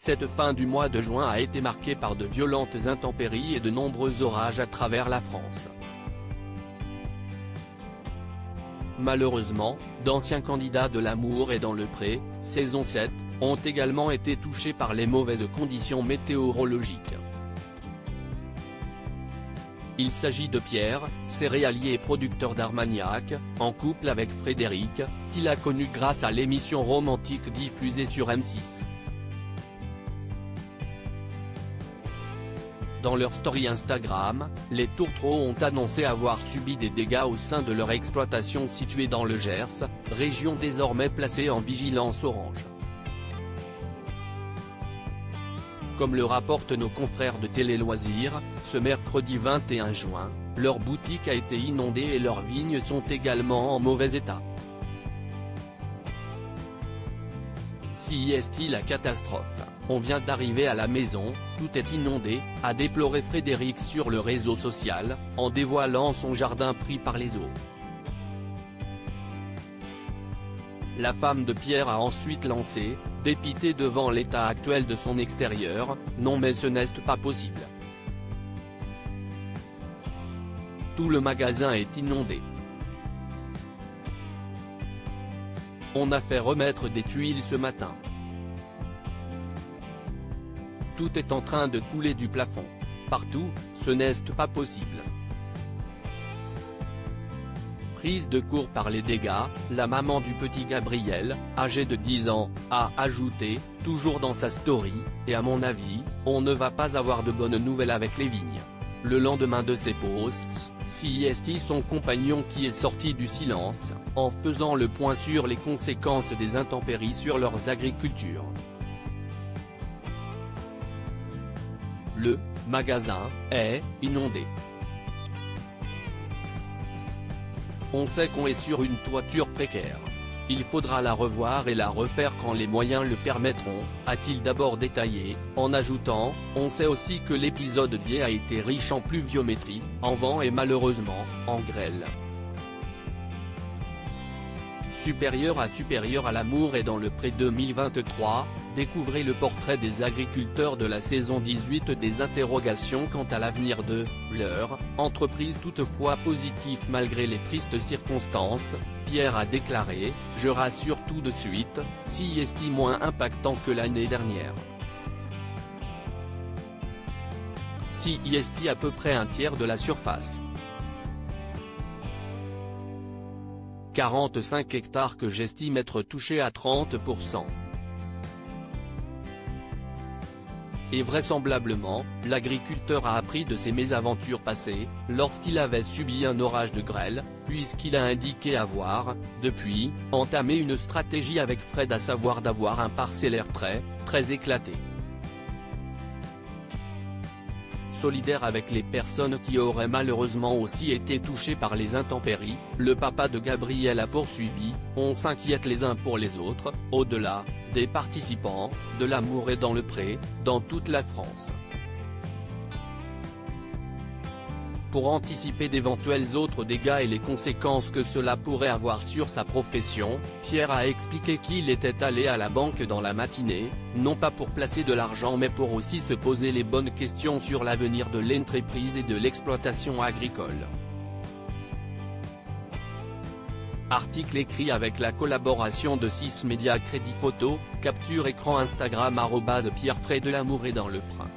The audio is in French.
Cette fin du mois de juin a été marquée par de violentes intempéries et de nombreux orages à travers la France. Malheureusement, d'anciens candidats de l'amour et dans le pré, saison 7, ont également été touchés par les mauvaises conditions météorologiques. Il s'agit de Pierre, céréalier et producteur d'Armagnac, en couple avec Frédéric, qu'il a connu grâce à l'émission romantique diffusée sur M6. Dans leur story Instagram, les tourtereaux ont annoncé avoir subi des dégâts au sein de leur exploitation située dans le Gers, région désormais placée en vigilance orange. Comme le rapportent nos confrères de Télé Loisirs, ce mercredi 21 juin, leur boutique a été inondée et leurs vignes sont également en mauvais état. Si est-il la catastrophe, on vient d'arriver à la maison, tout est inondé, a déploré Frédéric sur le réseau social, en dévoilant son jardin pris par les eaux. La femme de Pierre a ensuite lancé, dépitée devant l'état actuel de son extérieur, « Non mais ce n'est pas possible. Tout le magasin est inondé. On a fait remettre des tuiles ce matin. Tout est en train de couler du plafond. Partout, ce n'est pas possible. » Prise de court par les dégâts, la maman du petit Gabriel, âgé de 10 ans, a ajouté, toujours dans sa story, « Et à mon avis, on ne va pas avoir de bonnes nouvelles avec les vignes. » Le lendemain de ses posts, c'est son compagnon qui est sorti du silence, en faisant le point sur les conséquences des intempéries sur leurs agricultures. Le magasin est inondé. On sait qu'on est sur une toiture précaire. Il faudra la revoir et la refaire quand les moyens le permettront, a-t-il d'abord détaillé, en ajoutant, on sait aussi que l'épisode d'hier a été riche en pluviométrie, en vent et malheureusement, en grêle. Supérieur à l'amour et dans le pré 2023, découvrez le portrait des agriculteurs de la saison 18. Des interrogations quant à l'avenir de leur entreprise toutefois positif malgré les tristes circonstances. Pierre a déclaré, « Je rassure tout de suite, si est moins impactant que l'année dernière. Si est à peu près un tiers de la surface. 45 hectares que j'estime être touchés à 30%. Et vraisemblablement, l'agriculteur a appris de ses mésaventures passées, lorsqu'il avait subi un orage de grêle, puisqu'il a indiqué avoir, depuis, entamé une stratégie avec Fred, à savoir d'avoir un parcellaire très éclaté. Solidaire avec les personnes qui auraient malheureusement aussi été touchées par les intempéries, le papa de Gabriel a poursuivi, on s'inquiète les uns pour les autres, au-delà des participants, de l'amour et dans le pré, dans toute la France. Pour anticiper d'éventuels autres dégâts et les conséquences que cela pourrait avoir sur sa profession, Pierre a expliqué qu'il était allé à la banque dans la matinée, non pas pour placer de l'argent mais pour aussi se poser les bonnes questions sur l'avenir de l'entreprise et de l'exploitation agricole. Article écrit avec la collaboration de 6 médias. Crédit photo, capture écran Instagram @Pierre Fray de l'amour et dans le pré.